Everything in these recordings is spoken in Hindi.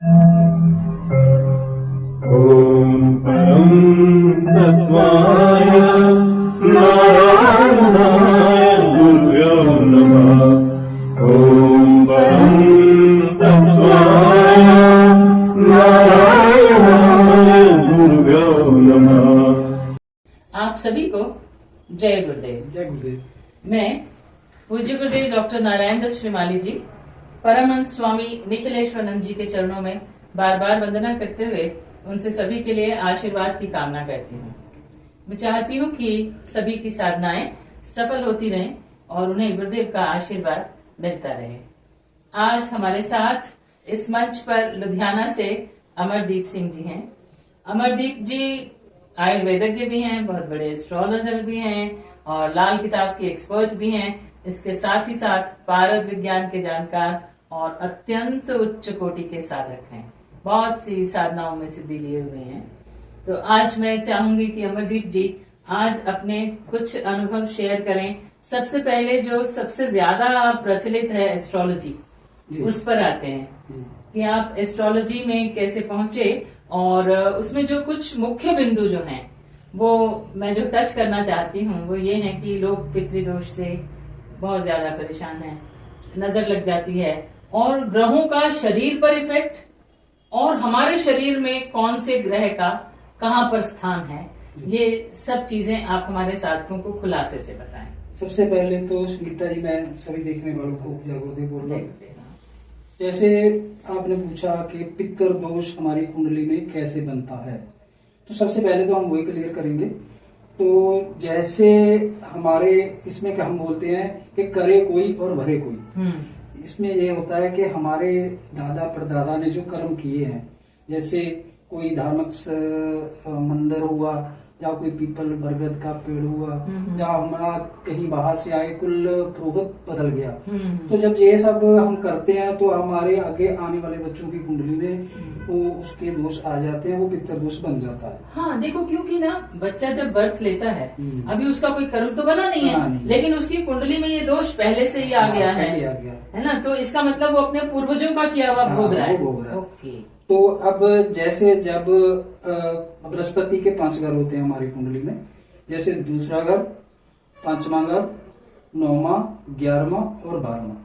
ॐ परं तत्त्वाय नारायणाय गुरुभ्यो नमः। ॐ परं तत्त्वाय नारायणाय गुरुभ्यो नमः। आप सभी को जय गुरुदेव। जय गुरुदेव। मैं पूज्य गुरुदेव डॉक्टर नारायण दत्त श्रीमाली जी, परमहंस स्वामी निखिलेश्वरानंद जी के चरणों में बार बार वंदना करते हुए उनसे सभी के लिए आशीर्वाद की कामना करती हूँ। मैं चाहती हूँ कि सभी की साधनाएं सफल होती रहें और उन्हें गुरुदेव का आशीर्वाद मिलता रहे। आज हमारे साथ इस मंच पर लुधियाना से अमरदीप सिंह जी हैं। अमरदीप जी आयुर्वेदज्ञ भी हैं, बहुत बड़े एस्ट्रोलॉजर भी हैं और लाल किताब के एक्सपर्ट भी हैं। इसके साथ ही साथ पारद विज्ञान के जानकार और अत्यंत उच्च कोटि के साधक हैं। बहुत सी साधनाओं में सिद्धि लिए हुए हैं। तो आज मैं चाहूंगी कि अमरदीप जी आज अपने कुछ अनुभव शेयर करें। सबसे पहले जो सबसे ज्यादा प्रचलित है एस्ट्रोलॉजी, उस पर आते हैं कि आप एस्ट्रोलॉजी में कैसे पहुंचे और उसमें जो कुछ मुख्य बिंदु जो हैं वो मैं जो टच करना चाहती हूँ वो ये है कि लोग पितृदोष से बहुत ज्यादा परेशान हैं, नजर लग जाती है और ग्रहों का शरीर पर इफेक्ट और हमारे शरीर में कौन से ग्रह का कहाँ पर स्थान है, ये सब चीजें आप हमारे साथियों को खुलासे से बताएं। सबसे पहले तो गीता जी मैं सभी देखने वालों को जय गुरुदेव बोल रहा हूँ। जैसे आपने पूछा कि पितर दोष हमारी कुंडली में कैसे बनता है, तो सबसे पहले तो हम वही क्लियर करेंगे। तो जैसे हमारे इसमें क्या हम बोलते हैं कि करे कोई और भरे कोई, इसमें ये होता है कि हमारे दादा परदादा ने जो कर्म किए हैं, जैसे कोई धार्मिक मंदिर हुआ या कोई पीपल बरगद का पेड़ हुआ या हमारा कहीं बाहर से आए कुल पुरोहित बदल गया, तो जब ये सब हम करते हैं तो हमारे आगे आने वाले बच्चों की कुंडली में वो उसके दोष आ जाते हैं, वो पितर दोष बन जाता है। हाँ देखो, क्योंकि ना बच्चा जब बर्थ लेता है अभी उसका कोई कर्म तो बना नहीं है, लेकिन उसकी कुंडली में ये दोष पहले से ही आ गया है ना, तो इसका मतलब वो अपने पूर्वजों का किया हुआ भोग रहा है। ओके। तो अब जैसे जब बृहस्पति के 5 घर होते हैं हमारी कुंडली में, जैसे दूसरा घर, 5वां घर, 9वां, 11वां और 12वां,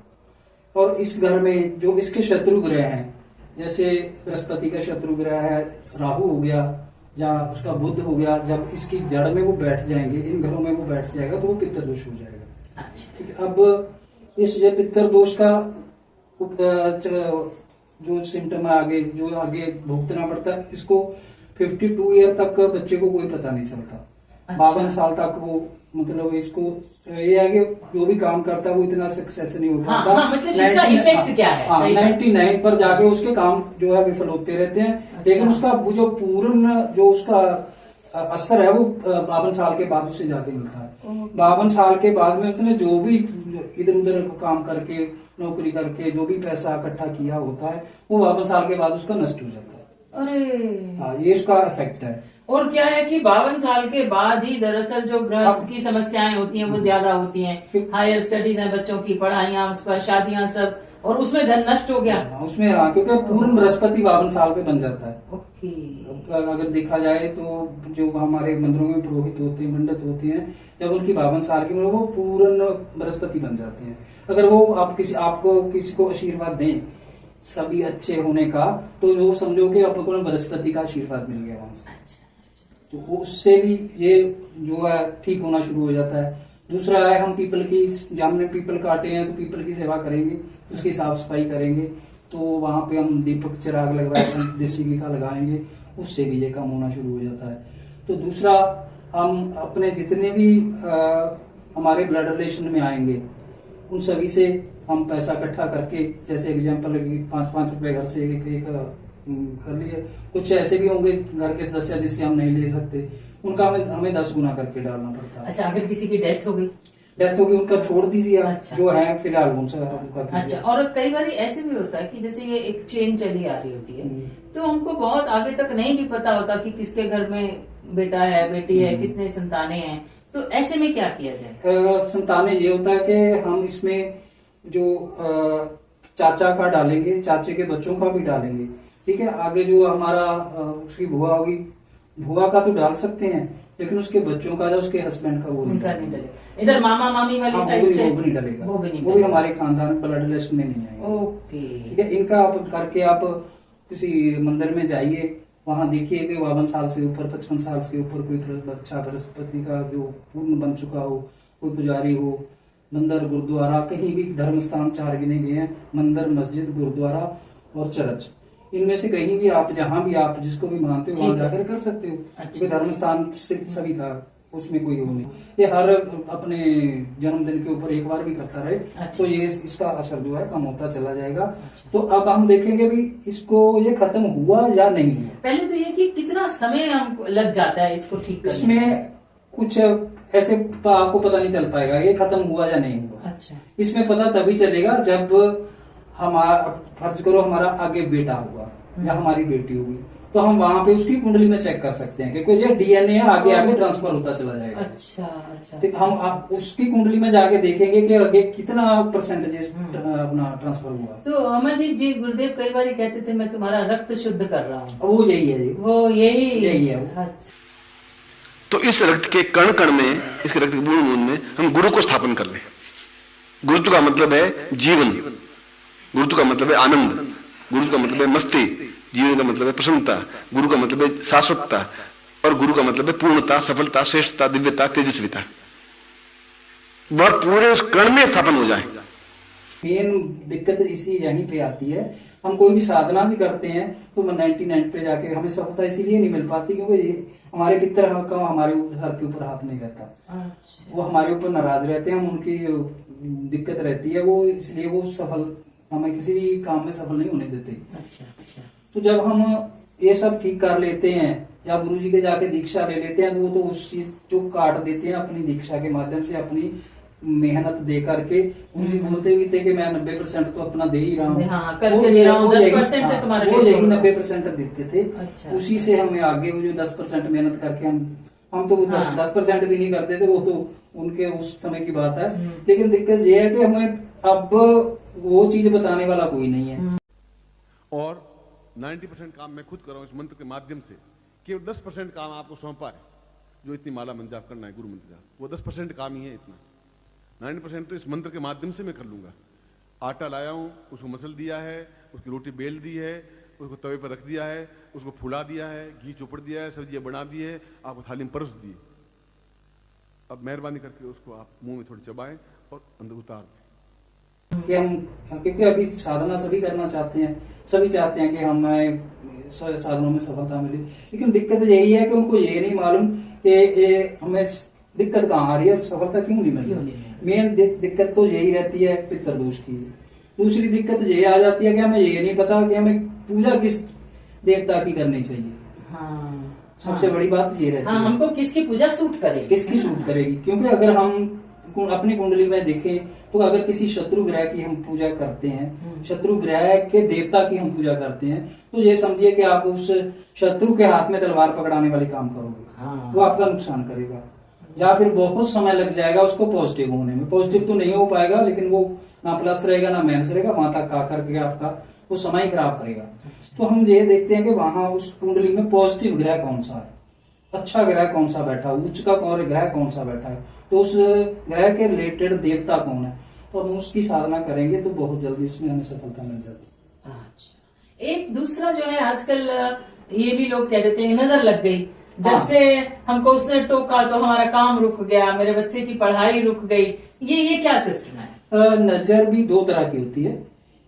और इस घर में जो इसके शत्रु ग्रह हैं, जैसे बृहस्पति का शत्रु ग्रह है राहु हो गया या उसका बुध हो गया, जब इसकी जड़ में वो बैठ जाएंगे, इन घरों में वो बैठ जाएगा तो वो पितर दोष हो जाएगा। ठीक है। अब इस पितर दोष का जो सिम्टम है आगे जो आगे भुगतना पड़ता है, इसको 52 ईयर तक बच्चे को कोई पता नहीं चलता। 52 साल तक वो मतलब इसको ये है कि जो भी काम करता है वो इतना सक्सेस नहीं हो पाता। मतलब इसका इफेक्ट क्या है? 99 पर जाके उसके काम जो है विफल होते रहते हैं। लेकिन उसका जो पूर्ण जो उसका असर है वो 52 साल के बाद उसे जाके मिलता है। 52 साल के बाद में उसने जो भी इधर उधर काम करके नौकरी करके जो भी पैसा इकट्ठा किया होता है वो 52 साल के बाद उसका नष्ट हो जाता है। अरे हाँ, ये इसका इफेक्ट है। और क्या है कि 52 साल के बाद ही दरअसल जो गृहस्थ की समस्याएं होती हैं वो ज्यादा होती हैं। हायर स्टडीज हैं, बच्चों की पढ़ाइयाँ, उसका शादियां सब, और उसमें धन नष्ट हो गया। उसमें क्योंकि पूर्ण बृहस्पति 52 साल पे बन जाता है। ओके। अगर देखा जाए तो जो हमारे मंदिरों में पुरोहित होते हैं, पंडित होते हैं, जब उनकी 52 साल की उम्र वो पूर्ण बृहस्पति बन जाते हैं। अगर वो आपको किसी को आशीर्वाद दें सभी अच्छे होने का, तो जो समझो कि आपको बृहस्पति का आशीर्वाद मिल गया वहां से, तो उससे भी ये जो है ठीक होना शुरू हो जाता है। दूसरा है हम पीपल की, हमने पीपल काटे हैं तो पीपल की सेवा करेंगे, उसकी साफ सफाई करेंगे, तो वहां पे हम दीपक चिराग लगवाएंगे, देसी घी का लगाएंगे, उससे भी ये काम होना शुरू हो जाता है। तो दूसरा हम अपने जितने भी हमारे ब्लड रिलेशन में आएंगे उन सभी से हम पैसा इकट्ठा करके, जैसे एग्जाम्पल 5-5 रुपए घर से एक कर लिए, कुछ ऐसे भी होंगे घर के सदस्य जिससे हम नहीं ले सकते, उनका हमें 10 गुना करके डालना पड़ता है। अच्छा, अगर किसी की डेथ हो गई उनका छोड़ दीजिए आप। अच्छा। जो है फिलहाल उनसे उनका। अच्छा, और कई बार ऐसे भी होता है कि जैसे ये एक चेन चली आ रही होती है तो हमको बहुत आगे तक नहीं भी पता होता कि किसके घर में बेटा है, बेटी है, कितने संतानें हैं, तो ऐसे में क्या किया जाए? संतानें ये होता है कि हम इसमें जो चाचा का डालेंगे, चाचे के बच्चों का भी डालेंगे, ठीक है। आगे जो हमारा उसकी भुआ होगी, भुआ का तो डाल सकते हैं, लेकिन उसके बच्चों का या उसके हस्बैंड का वो उनका नहीं डलेगा। इधर मामा मामी वाली हाँ, साइड से वो भी नहीं डलेगा, वो भी नहीं वो भी डलेगा। हमारे खानदान ब्लड लिस्ट में नहीं आएगा। ओके। ठीक है। इनका आप करके आप किसी मंदिर में जाइए, वहां देखिए कि 52 साल से ऊपर, 55 साल से ऊपर कोई बच्चा बृहस्पति का जो पूर्ण बन चुका हो, कोई पुजारी हो, मंदिर गुरुद्वारा कहीं भी धर्म स्थान 4 गिने गए हैं, मंदिर मस्जिद गुरुद्वारा और चर्च, इनमें से कहीं भी आप जहां भी आप जिसको भी मानते हो वहां ठीक है। जाकर कर सकते हो। अच्छा। क्योंकि धर्म स्थान सिर्फ सभी का, उसमें कोई वो नहीं। ये हर अपने जन्मदिन के ऊपर एक बार भी करता रहे अच्छा। तो ये इसका असर जो है कम होता चला जाएगा। तो अब हम देखेंगे भी इसको ये खत्म हुआ या नहीं हुआ। पहले तो ये कि कितना समय हमको लग जाता है इसको ठीक करने में? इसमें कुछ ऐसे आपको पता नहीं चल पाएगा ये खत्म हुआ या नहीं हुआ। अच्छा। इसमें पता तभी चलेगा जब हमारा, फर्ज करो हमारा आगे बेटा हुआ या हमारी बेटी होगी, तो हम वहां पे उसकी कुंडली में चेक कर सकते हैं कि ये डीएनए आगे आगे ट्रांसफर होता चला जाएगा। अच्छा अच्छा। तो हम आप उसकी कुंडली में जाके देखेंगे कि आगे कितना परसेंटेज अपना ट्रांसफर हुआ। तो अमरदीप जी, गुरुदेव कई बार कहते थे मैं तुम्हारा रक्त शुद्ध कर रहा हूँ, अब वो यही है जी, वो यही है वो। अच्छा। तो इस रक्त के कण कण में, इसके रक्त के बूंद बूंद में हम गुरु को स्थापन कर लें। गुरुत्व का मतलब है जीवन, गुरुत्व का मतलब है आनंद, गुरु का मतलब है मस्ती, जीवन का मतलब है प्रसन्नता, गुरु का मतलब है शाश्वतता, और गुरु का मतलब है पूर्णता, सफलता, श्रेष्ठता, दिव्यता, तेजस्विता। वह पूरे उस कण में स्थापन हो जाए। मेन दिक्कत इसी यहीं पे आती है। हम कोई भी साधना भी करते हैं तो 99 पे जाके हमें सफलता इसीलिए नहीं मिल पाती क्योंकि ये हमारे पितर का हमारे सर के ऊपर हाथ नहीं रहता। अच्छा। वो हमारे ऊपर नाराज रहते हैं, हम उनकी दिक्कत रहती है, वो इसलिए वो सफल हमें किसी भी काम में सफल नहीं होने देते। अच्छा अच्छा। तो जब हम ये सब ठीक कर लेते हैं या गुरु जी के जाके दीक्षा ले लेते हैं तो वो तो उस चीज जो काट देते हैं अपनी दीक्षा के माध्यम से, अपनी मेहनत दे करके। गुरु जी बोलते भी थे कि मैं 90% तो अपना दे ही रहा हूँ, हाँ, करके दे रहा हूँ, 10% हाँ, तुम्हारे वो लिए यही छोड़ रहा हूँ। 90% देते थे। अच्छा। उसी से हमें आगे वो जो 10% मेहनत करके हम तो वो हाँ। 10% भी नहीं करते थे, वो तो उनके उस समय की बात है। लेकिन दिक्कत ये है कि हमें अब वो चीज बताने वाला कोई नहीं है। और 90% काम मैं खुद कर रहा हूं इस मंत्र के माध्यम से। केवल 10% काम आपको सौंपा है, जो इतनी माला मंत्र जाप करना है, गुरु मंत्र जाप, वो 10% काम ही है। इतना 90% तो इस मंत्र के माध्यम से मैं कर लूंगा। आटा लाया हूं, उसको मसल दिया है, उसकी रोटी बेल दी है, उसको तवे पर रख दिया है, उसको फुला दिया है, घी चोपड़ दिया है, सब्जियां बना दी है, आपको थाली में परोस दी। अब मेहरबानी करके उसको आप मुंह में थोड़ी चबाएं और अंदर उतार दें। कि हम, क्योंकि अभी साधना सभी करना चाहते हैं, सभी चाहते हैं कि हमें साधनों में सफलता मिले, लेकिन दिक्कत यही है कि उनको ये नहीं मालूम कि हमें दिक्कत कहाँ आ रही है और सफलता क्यों नहीं मिल रही। मेन दिक्कत तो यही रहती है पितृदोष की। दूसरी दिक्कत ये आ जाती है कि हमें ये नहीं पता कि हमें पूजा किस देवता की करनी चाहिए। हाँ। सबसे बड़ी बात ये रहती हाँ, है हमको किसकी पूजा सूट करेगी, किसकी सूट करेगी। क्योंकि अगर हम अपनी कुंडली में देखें तो अगर किसी शत्रु ग्रह की हम पूजा करते हैं, शत्रु ग्रह के देवता की हम पूजा करते हैं, तो ये समझिए कि आप उस शत्रु के हाथ में तलवार पकड़ाने वाले काम करोगे। हाँ। वो आपका नुकसान करेगा, या फिर बहुत समय लग जाएगा उसको पॉजिटिव होने में। पॉजिटिव तो नहीं हो पाएगा, लेकिन वो ना प्लस रहेगा ना माइनस रहेगा, वहां तक आकर के आपका वो समय खराब करेगा। तो हम ये देखते हैं कि वहां उस कुंडली में पॉजिटिव ग्रह कौन सा है, अच्छा ग्रह कौन सा बैठा है, उच्च का कौन ग्रह कौन सा बैठा है, तो उस ग्रह के रिलेटेड देवता कौन है, तो हम उसकी साधना करेंगे तो बहुत जल्दी उसमें हमें सफलता मिल जाती है। अच्छा। एक दूसरा जो है आजकल ये भी लोग कह देते हैं नजर लग गई, जब हाँ। से हमको उसने टोका तो हमारा काम रुक गया, मेरे बच्चे की पढ़ाई रुक गई, ये क्या सिस्टम है? नजर भी दो तरह की होती है।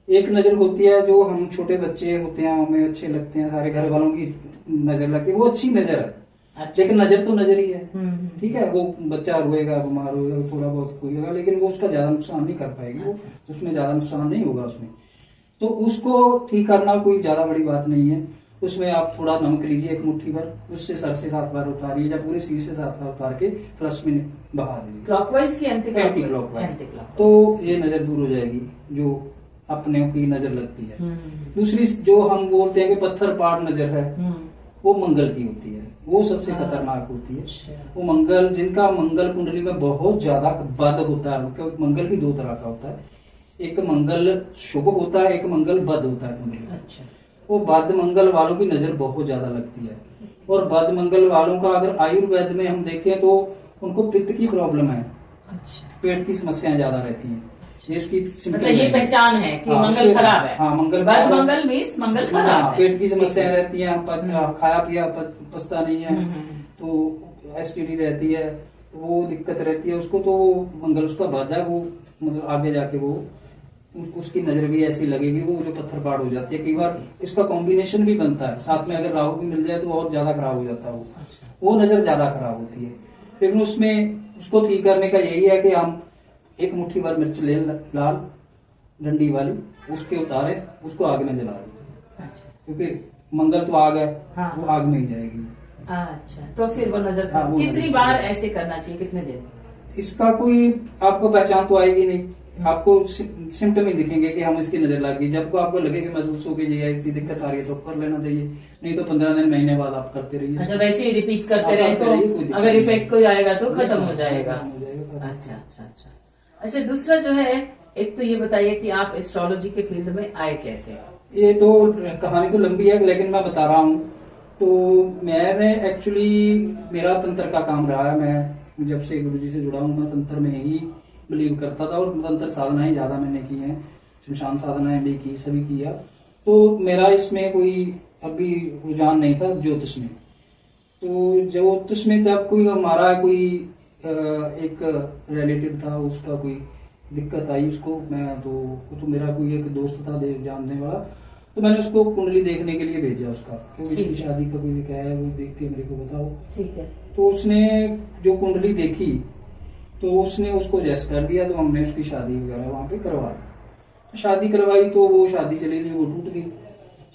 एक नजर होती है जो हम छोटे बच्चे होते हैं, हमें अच्छे लगते हैं, सारे घर वालों की नजर लगती है, वो अच्छी नजर है। अच्छा। लेकिन नजर तो नजर ही है, हम्म। ठीक है। वो बच्चा रोएगा, बीमार होगा, थोड़ा बहुत कोई होगा, लेकिन वो उसका ज्यादा नुकसान नहीं कर पाएगी, वो उसमें ज्यादा नुकसान नहीं होगा उसमें। तो उसको ठीक करना कोई ज्यादा बड़ी बात नहीं है। उसमें आप थोड़ा नमक लीजिए, एक मुट्ठी भर, उससे सर से 7 बार उतारिए, या पूरे शरीर से 7 बार उतार के फ्लश में बहा दीजिए, क्लॉकवाइज की एंटी एंटी क्लॉकवाइज? क्लॉकवाइज। तो ये नजर दूर हो जाएगी जो अपने की नजर लगती है। दूसरी जो हम बोलते हैं कि पत्थर पाड़ नजर है, वो मंगल की होती है, वो सबसे खतरनाक होती है। वो मंगल, जिनका मंगल कुंडली में बहुत ज्यादा बद होता है, क्योंकि मंगल भी 2 तरह का होता है, एक मंगल शुभ होता है, एक मंगल बद होता है कुंडली में। अच्छा। वो बाध्य मंगल वालों की नजर बहुत ज्यादा लगती है। और बाध्य मंगल वालों का अगर आयुर्वेद में हम देखें तो उनको पित्त की प्रॉब्लम है, अच्छा, पेट की समस्याएं ज्यादा रहती हैं। ये उसकी मतलब ये पहचान है कि मंगल खराब है। हाँ, मंगल बद खराब है। मंगल मीन्स मंगल खराब हाँ, है। पेट की समस्याएं रहती हैं, खाया पिया पचता नहीं है, तो एसिडिटी रहती है, वो दिक्कत रहती है उसको, तो मंगल उसका बाधा है, वो मतलब आगे जाके वो उसकी नजर भी ऐसी लगेगी, वो जो पत्थर पाड़ हो जाती है। कई बार इसका कॉम्बिनेशन भी बनता है, साथ में अगर राहु भी मिल जाए तो और ज्यादा खराब हो जाता है, वो नजर ज्यादा खराब होती है। लेकिन उसमें उसको ठीक करने का यही है कि हम एक मुट्ठी भर मिर्च ले, लाल डंडी वाली, उसके उतारे, उसको आग में जला दें, अच्छा, क्योंकि मंगल तो आग है, हाँ। वो आग में ही जाएगी। अच्छा, तो फिर वो नजर हाँ, वो कितनी नजर- बार ऐसे करना चाहिए, कितने दिन? इसका कोई आपको पहचान तो आएगी नहीं, आपको सिम्टम ही दिखेंगे कि हम इसकी नजर लग गई। जब को आपको लगे कि महसूस हो कि ये ऐसी दिक्कत आ रही है तो कर लेना चाहिए, नहीं तो 15 दिन महीने बाद आप करते रहिए। अच्छा, वैसे ही रिपीट करते आप रहे करते रहिए, कोई तो दिक्कत अगर नहीं। इफेक्ट कोई आएगा तो खत्म हो जाएगा। खत्म हो जाएगा। अच्छा अच्छा अच्छा अच्छा, दूसरा जो है, एक तो ये बताइए कि आप एस्ट्रोलॉजी के फील्ड में आए कैसे? ये तो कहानी तो लंबी है, लेकिन मैं बता रहा हूँ। तो मैंने एक्चुअली, मेरा तंत्र का काम रहा है, मैं जब से गुरुजी से जुड़ा हूँ मैं तंत्र में ही बिलीव करता था, और तंत्र साधनाएं ज्यादा मैंने की हैं, शमशान साधनाएं भी की, सभी किया। तो मेरा इसमें कोई अभी रुझान नहीं था ज्योतिष में। तो ज्योतिष में जब कोई हमारा कोई एक रिलेटिव था, उसका कोई दिक्कत आई उसको, मैं तो मेरा कोई एक दोस्त था जानने वाला, तो मैंने उसको कुंडली देखने के लिए भेजा उसका, कि उसकी शादी का कोई दिखा है, वो देख के मेरे को बताओ। ठीक है। तो उसने जो कुंडली देखी तो उसने उसको जैस कर दिया, तो हमने उसकी शादी वगैरह वहां पे करवा दी। तो शादी करवाई तो वो शादी चली नहीं, वो टूट गई।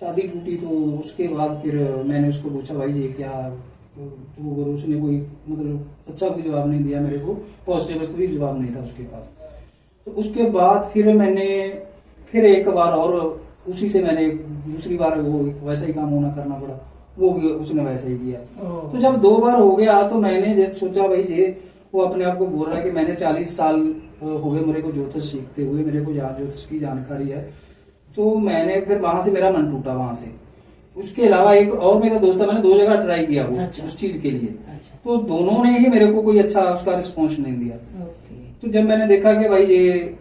शादी टूटी तो उसके बाद फिर मैंने उसको पूछा, भाई ये क्या? तो उसने कोई मतलब अच्छा कोई जवाब नहीं दिया मेरे को, पॉजिटिव कोई जवाब नहीं था उसके पास। तो उसके बाद फिर मैंने फिर एक बार और उसी से मैंने दूसरी बार वो वैसा ही काम होना करना पड़ा, वो भी उसने वैसा ही किया। तो जब 2 बार हो गया तो मैंने सोचा भाई ये, वो अपने आप को बोल रहा है कि मैंने 40 साल हो गए मेरे को ज्योतिष सीखते हुए, मेरे को ज्योतिष की जानकारी है। तो मैंने फिर वहां से मेरा मन टूटा वहां से। उसके अलावा एक और मेरा दोस्त था, मैंने 2 जगह ट्राई किया उस चीज के लिए। अच्छा। तो दोनों ने ही मेरे को कोई अच्छा उसका रिस्पॉन्स नहीं दिया। ओके। तो जब मैंने देखा कि भाई ये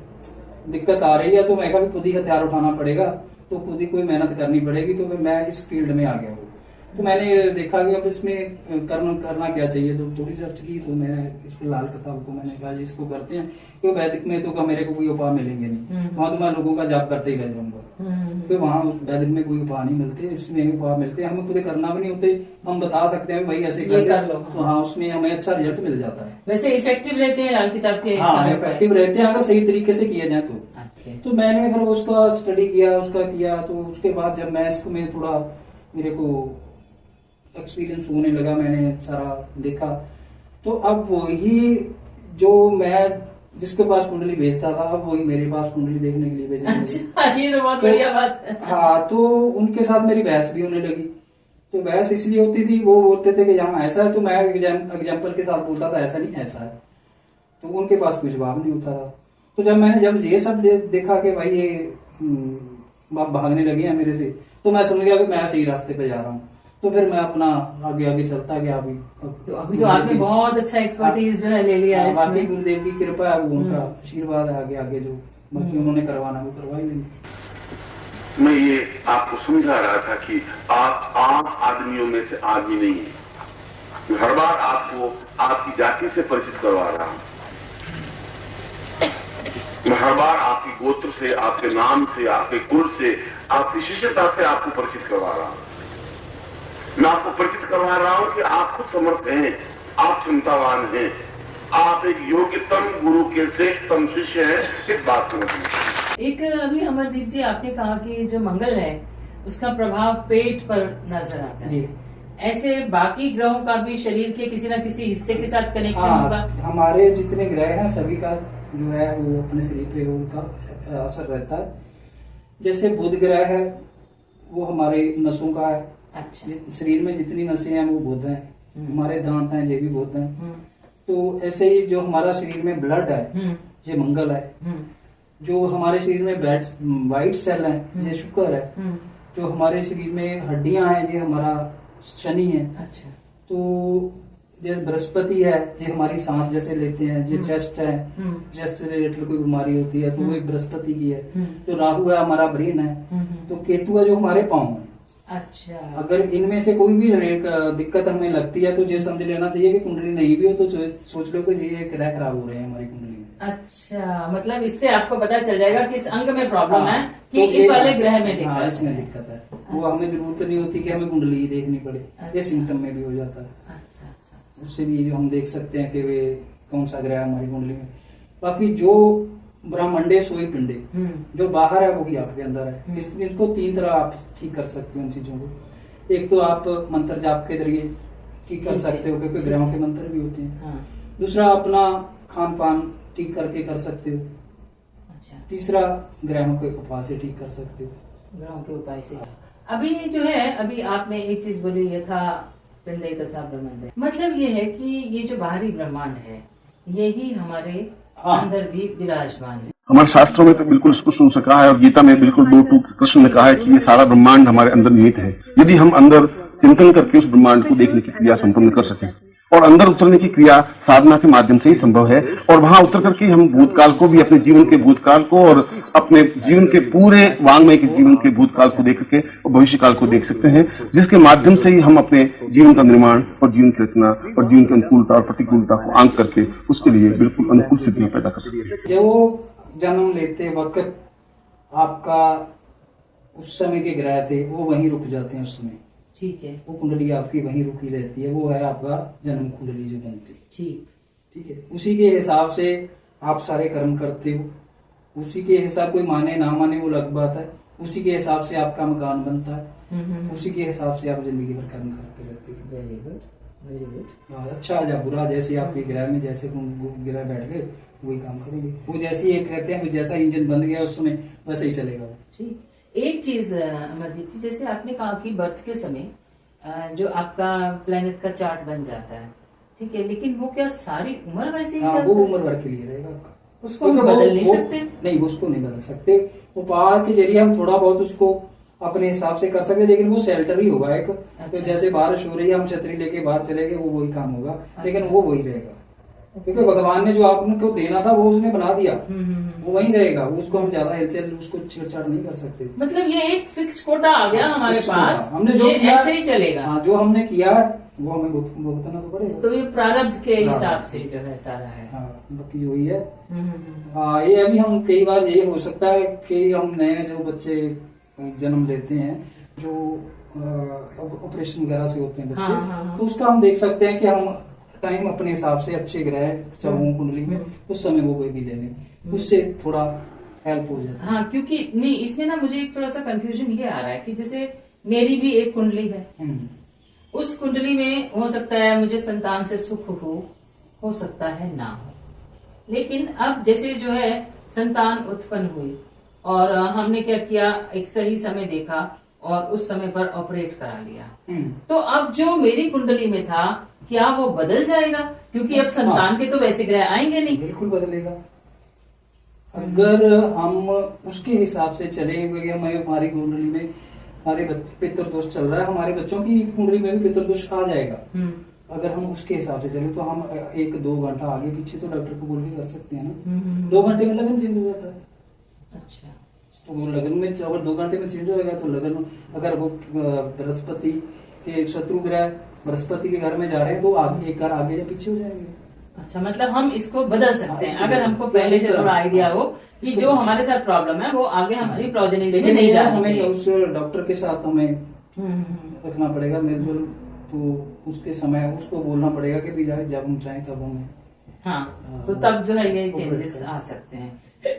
दिक्कत आ रही है, तो मैं कहा भी खुद ही हथियार उठाना पड़ेगा, तो खुद ही कोई मेहनत करनी पड़ेगी। तो फिर मैं इस फील्ड में आ गया हूँ। तो मैंने देखा कि अब इसमें करना क्या चाहिए, तो थोड़ी सर्च की, तो मैं इसको लाल किताब को मैंने कहा इसको करते हैं, क्योंकि वैदिक में तो मेरे को कोई उपाय मिलेंगे नहीं, वहां तो मैं लोगों का जाप करते ही रह जाऊंगा। तो वहाँ उस वैदिक में कोई उपाय नहीं मिलते, इसमें उपाय मिलते हैं, हमें खुद करना भी नहीं होते, हम बता सकते हैं भाई ऐसे कर लो, तो हाँ उसमें हमें अच्छा रिजल्ट मिल जाता है। वैसे इफेक्टिव रहते हैं लाल किताब के? हाँ, इफेक्टिव रहते हैं अगर सही तरीके से किए जाए तो। तो मैंने फिर उसका स्टडी किया, तो उसके बाद जब मैं इसको में थोड़ा मेरे को एक्सपीरियंस होने लगा, मैंने सारा देखा, तो अब वही जो मैं जिसके पास कुंडली भेजता था, अब वही मेरे पास कुंडली देखने के लिए भेजा। अच्छा, ये तो बहुत बढ़िया बात है। हाँ, तो उनके साथ मेरी बहस भी होने लगी। तो बहस इसलिए होती थी, वो बोलते थे कि यहाँ ऐसा है, तो मैं एग्जाम्पल के साथ बोलता था ऐसा नहीं ऐसा है, तो उनके पास कोई जवाब नहीं होता था। तो जब ये सब देखा कि भाई ये भागने लगे हैं मेरे से, तो मैं समझ गया कि मैं सही रास्ते पे जा रहा हूँ। तो फिर मैं अपना आगे चलता गया। अभी तो आपने बहुत अच्छा एक्सपर्टीज जो है ले लिया है बाकी इसमें। गुरुदेव की कृपा है, वो उनका आशीर्वाद है, आगे जो बाकी उन्होंने करवाना वो करवा ही लेंगे। मैं ये आपको समझा रहा था कि आप आम आदमियों में से आदमी नहीं है। मैं हर बार आपको आपकी जाति से परिचित करवा रहा हूं, मैं हर बार आपकी गोत्र से, आपके नाम से, आपके कुल से, आपकी शिष्यता से आपको परिचित करवा रहा हूं। मैं आपको परिचित करवा रहा हूं कि आप खुद समर्थ हैं, आप क्षमतावान हैं, आप एक योग्यतम गुरु के श्रेष्ठतम शिष्य हैं, इस बात को। एक अभी अमरदीप जी आपने कहा कि जो मंगल है उसका प्रभाव पेट पर नजर आता है जी। ऐसे बाकी ग्रहों का भी शरीर के किसी न किसी हिस्से के साथ कनेक्शन होगा? हमारे जितने ग्रह हैं सभी का जो है वो अपने शरीर पे उनका असर रहता है। जैसे बुध ग्रह है वो हमारे नसों का है। अच्छा। शरीर में जितनी नसें हैं वो बुध हैं, हमारे दांत हैं ये भी बुध हैं। तो ऐसे ही जो हमारा शरीर में ब्लड है ये मंगल है। जो हमारे शरीर में व्हाइट सेल है ये शुक्र है। जो हमारे शरीर में हड्डियां हैं, ये हमारा शनि है। अच्छा। तो जैसे बृहस्पति है, ये हमारी सांस जैसे लेते हैं, जो चेस्ट है, चेस्ट से रिलेटेड कोई बीमारी होती है तो वो एक बृहस्पति की है। जो राहु है हमारा ब्रेन है, तो केतु है जो हमारे पाँव है। अच्छा। अगर इनमें से कोई भी दिक्कत हमें लगती है तो ये समझ लेना चाहिए कि कुंडली नहीं भी हो तो सोच लो कि ये ग्रह खराब हो रहे हैं हमारी कुंडली में। अच्छा, मतलब इससे आपको पता चल जाएगा किस अंग में प्रॉब्लम है कि तो इस वाले ग्रह में दिक्कत हाँ, है। इसमें दिक्कत है। वो हमें जरूरत नहीं होती कि हमें कुंडली ही देखनी पड़े, ये सिम्टम में भी हो जाता है। अच्छा। उससे भी जो हम देख सकते हैं कि वे कौन सा ग्रह है हमारी कुंडली में। बाकी जो ब्रह्मांडे सोई पिंडे, जो बाहर है वही आपके अंदर है। इसको 3 तरह आप ठीक कर सकते हो इन चीजों को। एक तो आप मंत्र जाप के जरिए ठीक कर सकते हो, क्योंकि ग्रहों के मंत्र भी होते हैं। दूसरा अपना खान पान ठीक करके कर सकते हो। अच्छा। तीसरा ग्रहों के उपाय से ठीक कर सकते हो। ग्रहों के उपाय से। अभी जो है, अभी आपने एक चीज बोली, यथा पिंडे तथा ब्रह्मांड, मतलब ये है कि ये जो बाहरी ब्रह्मांड है यही हमारे अंदर भी विराजमान है। हमारे शास्त्रों में तो बिल्कुल स्पष्ट रूप से कहा है, और गीता में बिल्कुल 2 कृष्ण ने कहा है कि ये सारा ब्रह्मांड हमारे अंदर निहित है। यदि हम अंदर चिंतन करके उस ब्रह्मांड को देखने की क्रिया संपन्न कर सकें, और अंदर उतरने की क्रिया साधना के माध्यम से ही संभव है, और वहां उतर करके हम भूतकाल को भी, अपने जीवन के भूतकाल को और अपने जीवन के पूरे वांग्मय के जीवन के भूतकाल को देख करके और भविष्य काल को देख सकते हैं, जिसके माध्यम से ही हम अपने जीवन का निर्माण और जीवन की रचना और जीवन की अनुकूलता और प्रतिकूलता को आंक करके उसके लिए बिल्कुल अनुकूल स्थितियां पैदा कर सकते हैं। जब वो जन्म लेते वक्त आपका उस समय के ग्रह थे वो वहीं रुक जाते हैं उस समय। ठीक है। वो कुंडली आपकी वहीं रुकी रहती है, वो है आपका जन्म कुंडली जो बनती है। ठीक है। उसी के हिसाब से आप सारे कर्म करते हो, उसी के हिसाब, कोई माने ना माने वो अलग बात है, उसी के हिसाब से आपका मकान बनता है, उसी के हिसाब से आप जिंदगी भर कर्म करते रहते हो। Very good, very good. अच्छा या बुरा, जैसे आपके ग्रह में जैसे ग्रह बैठ गए वही काम करेंगे। वो जैसे ये कहते हैं जैसा इंजन बन गया उस समय वैसे ही चलेगा। ठीक। एक चीज अमरजीत जी, जैसे आपने कहा कि बर्थ के समय जो आपका प्लेनेट का चार्ट बन जाता है, ठीक है, लेकिन वो क्या सारी उम्र वैसे ही चलता वो है? उम्र भर के लिए रहेगा आपका, उसको हम बदल नहीं सकते? नहीं, उसको नहीं बदल सकते। उपाय के जरिए हम थोड़ा बहुत उसको अपने हिसाब से कर सकते, लेकिन वो शेल्टर ही होगा एक। तो जैसे बारिश हो रही है, हम छतरी लेके बाहर चले गए, वो वही काम होगा, लेकिन वो वही रहेगा, क्योंकि भगवान ने जो आपको देना था वो उसने बना दिया, वो वही रहेगा। उसको हम ज्यादा हिलचल, उसको छेड़छाड़ नहीं कर सकते। मतलब ये एक फिक्स कोटा आ गया हमारे पास, हमने जो किया ऐसे ही चलेगा। हाँ, जो हमने किया वो हमें भुगतना तो पड़ेगा। तो ये प्रारब्ध के हिसाब से जो है सारा है। हाँ, बाकी वही है। हाँ, ये अभी हम कई बार ये हो सकता है कि हम नए जो बच्चे जन्म लेते हैं, जो ऑपरेशन वगैरह से होते हैं बच्चे, तो उसका हम देख सकते हैं कि हम टाइम अपने हिसाब से अच्छे ग्रह चलूं कुंडली में, उस समय वो भी ले लें, उससे थोड़ा हेल्प हो जाता है। हाँ, क्योंकि नहीं, इसमें ना मुझे एक थोड़ा सा कंफ्यूजन ये आ रहा है कि जैसे मेरी भी एक कुंडली है, उस कुंडली में हो सकता है मुझे संतान से सुख हो सकता है ना हो, लेकिन अब जैसे जो है संतान उत्पन्न हुई और हमने क्या किया, एक सही समय देखा और उस समय पर ऑपरेट करा लिया, तो अब जो मेरी कुंडली में था क्या वो बदल जाएगा? क्योंकि अब संतान के तो वैसे ग्रह आएंगे नहीं। बिल्कुल बदलेगा, अगर हम उसके हिसाब से चले हुए। हमारी कुंडली में हमारे पितृदोष चल रहा है, हमारे बच्चों की कुंडली में भी पितृदोष आ जाएगा। अगर हम उसके हिसाब से चले तो हम 1-2 घंटा आगे पीछे तो डॉक्टर को बोल के कर सकते हैं ना। 2 घंटे में लगन चेंज हो जाता है। अच्छा, तो वो लगन में अगर 2 घंटे में चेंज होगा तो लगन, अगर वो बृहस्पति के शत्रु ग्रह बृहस्पति के घर में जा रहे हैं तो आगे एक घर आगे या पीछे हो जाएंगे। अच्छा, मतलब हम इसको बदल सकते हैं अगर हमको पहले से थोड़ा आइडिया हो कि जो हमारे साथ प्रॉब्लम है वो आगे हमारी प्रोजेनी में नहीं जानी चाहिए। हमें उस डॉक्टर के साथ हमें रखना पड़ेगा मेलजोल, तो उसके समय उसको बोलना पड़ेगा कि भी जब हम चाहें तब हमें। हाँ, तो तब जो है ये चेंजेस आ सकते हैं।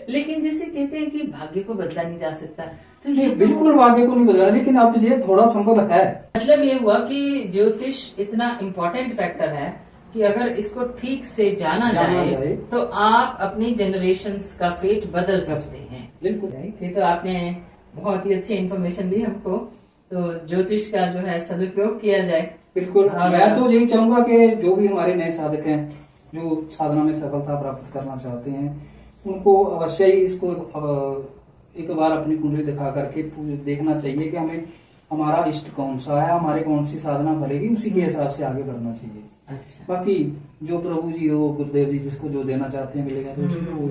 लेकिन जैसे कहते हैं कि भाग्य को बदला नहीं जा सकता, तो ये बिल्कुल भाग्य को नहीं बदला, लेकिन अब ये थोड़ा संभव है। मतलब ये हुआ कि ज्योतिष इतना इम्पोर्टेंट फैक्टर है कि अगर इसको ठीक से जाना जाए तो आप अपनी जनरेशंस का फेट बदल सकते हैं। बिल्कुल, ये तो आपने बहुत ही अच्छी इन्फॉर्मेशन दी हमको, तो ज्योतिष का जो है सदुपयोग किया जाए। बिल्कुल, मैं तो यही चाहूंगा कि जो भी हमारे नए साधक हैं, जो साधना में सफलता प्राप्त करना चाहते हैं, उनको अवश्य ही इसको एक बार अपनी कुंडली दिखा करके देखना चाहिए कि हमें हमारा इष्ट कौन सा है, हमारे कौन सी साधना फलेगी, उसी के हिसाब से आगे बढ़ना चाहिए। अच्छा। बाकी जो प्रभु जी हो, गुरुदेव जी जिसको जो देना चाहते हैं मिलेगा तो उसी को वो।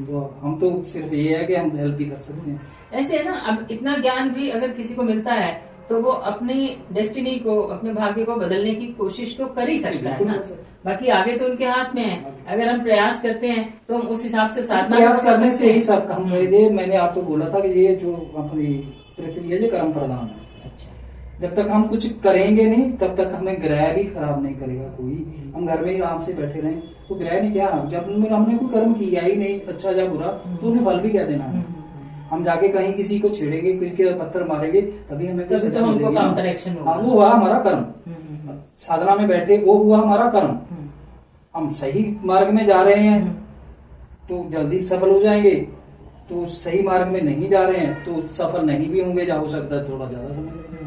तो हम तो सिर्फ ये है कि हम हेल्प भी कर सकते हैं। ऐसे है ना, अब इतना ज्ञान भी अगर किसी को मिलता है तो वो अपनी डेस्टिनी को, अपने भाग्य को बदलने की कोशिश तो कर ही सकता है ना। बाकी आगे तो उनके हाथ में है। अगर हम प्रयास करते हैं तो हम उस हिसाब से साधना प्रयास करने से ही सब काम। मैंने आपको बोला था कि ये जो अपनी पृथ्वी है, ये कर्म प्रधान है। जब तक हम कुछ करेंगे नहीं तब तक हमें ग्रह भी खराब नहीं करेगा कोई। हम घर में ही आराम से बैठे रहें तो ग्रह ने क्या, जब हमने कोई कर्म किया ही नहीं, अच्छा या बुरा, तो उन्हें फल भी क्या देना है। हम जाके कहीं किसी को छेड़ेंगे, किसी के पत्थर मारेंगे, तभी हमें कुछ तो हमको काउंटर एक्शन होगा। वो हुआ हमारा कर्म। साधना में बैठे वो हुआ हमारा कर्म। हम सही मार्ग में जा रहे हैं तो जल्दी सफल हो जाएंगे, तो सही मार्ग में नहीं जा रहे हैं तो सफल नहीं भी होंगे, जा हो सकता है थोड़ा ज्यादा समय लगेगा।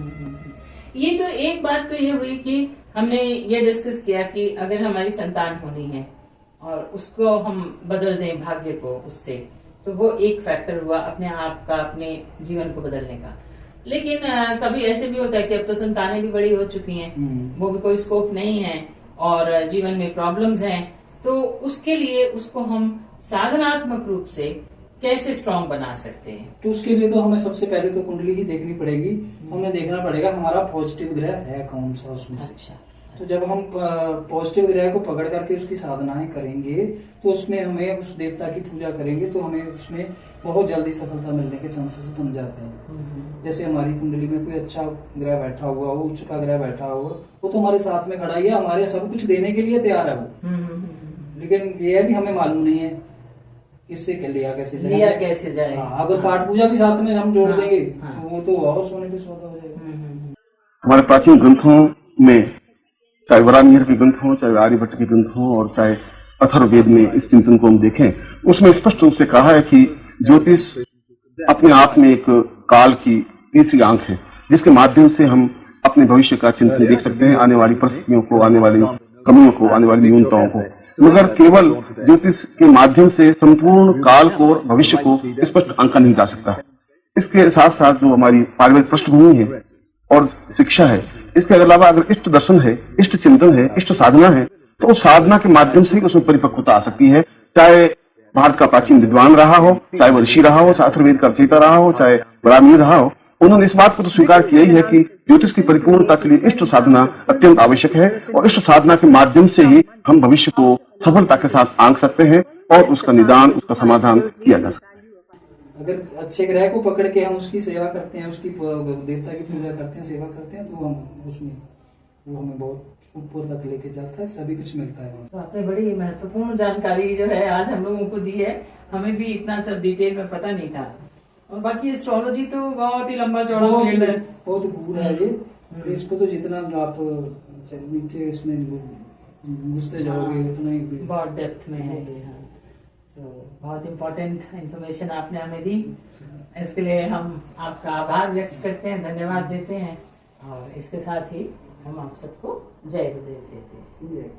ये तो एक बात तो ये हुई कि हमने ये डिस्कस किया कि अगर हमारी संतान होनी है और उसको हम बदल दें भाग्य को उससे, तो वो एक फैक्टर हुआ अपने आप का, अपने जीवन को बदलने का। लेकिन कभी ऐसे भी होता है कि अब तो संतानें भी बड़ी हो चुकी हैं, वो भी कोई स्कोप नहीं है और जीवन में प्रॉब्लम्स हैं, तो उसके लिए उसको हम साधनात्मक रूप से कैसे स्ट्रांग बना सकते हैं? तो उसके लिए तो हमें सबसे पहले तो कुंडली ही देखनी पड़ेगी। हमें देखना पड़ेगा हमारा पॉजिटिव ग्रह है कौन सा उसमें से। अच्छा। तो जब हम पॉजिटिव ग्रह को पकड़ करके उसकी साधनाएं करेंगे तो उसमें हमें उस देवता की पूजा करेंगे तो हमें उसमें बहुत जल्दी सफलता मिलने के चांसेस बन जाते हैं। जैसे हमारी कुंडली में कोई अच्छा ग्रह बैठा हुआ हो, उच्च का ग्रह बैठा हुआ, वो तो हमारे साथ में खड़ा ही है, हमारे सब कुछ देने के लिए तैयार है वो। लेकिन ये है कि हमें मालूम नहीं है किससे लिया कैसे जाए। अगर पाठ पूजा भी साथ में हम जोड़ देंगे तो वो तो और सोने पे सौदा हो जाएगा। हमारे प्राचीन ग्रंथों में, चाहे वरामिहिर के ग्रंथ हो, चाहे आर्यभट्ट के ग्रंथ हो, और चाहे अथर्ववेद में इस चिंतन को हम देखें, उसमें स्पष्ट रूप से कहा है कि ज्योतिष अपने आप में एक काल की तीसरी आंख है, जिसके माध्यम से हम अपने भविष्य का चिंतन देख सकते हैं, आने वाली परिस्थितियों को, आने वाली कमियों को, आने वाली न्यूनताओं को। मगर केवल ज्योतिष के माध्यम से संपूर्ण काल को और भविष्य को स्पष्ट आंका नहीं जा सकता। इसके साथ साथ जो हमारी पारिवारिक पृष्ठभूमि है और शिक्षा है, इसके अलावा अगर इष्ट दर्शन है, इष्ट चिंतन है, इष्ट साधना है, तो उस साधना के माध्यम से ही उसमें परिपक्वता आ सकती है। चाहे भारत का प्राचीन विद्वान रहा हो, चाहे वो ऋषि रहा हो, चाहे अथर्ववेद का रचयिता रहा हो, चाहे वरामिहिर रहा हो, उन्होंने इस बात को तो स्वीकार किया ही है कि ज्योतिष की परिपूर्णता के लिए इष्ट साधना अत्यंत आवश्यक है और इष्ट साधना के माध्यम से ही हम भविष्य को सफलता के साथ आंक सकते हैं और उसका निदान, उसका समाधान किया जा सकता है। अगर अच्छे ग्रह को पकड़ के हम उसकी सेवा करते हैं, उसकी देवता की पूजा करते हैं, सेवा करते हैं, तो हम उसमें वो हमें बहुत ऊपर तक लेके जाता है, सभी कुछ मिलता है। तो आपने बड़ी महत्वपूर्ण जानकारी जो है आज हम लोगों को दी है, हमें भी इतना सब डिटेल में पता नहीं था। और बाकी एस्ट्रोलॉजी तो बहुत ही लंबा चौड़ा फील्ड है, बहुत दूर है ये। इसको तो जितना आप नीचे इसमें घुसते जाओगे उतना ही बहुत डेप्थ में है ये। हाँ, तो बहुत इम्पोर्टेंट इंफॉर्मेशन आपने हमें दी, इसके लिए हम आपका आभार व्यक्त करते हैं, धन्यवाद देते हैं। और इसके साथ ही हम आप सबको जय गुरुदेव कहते हैं।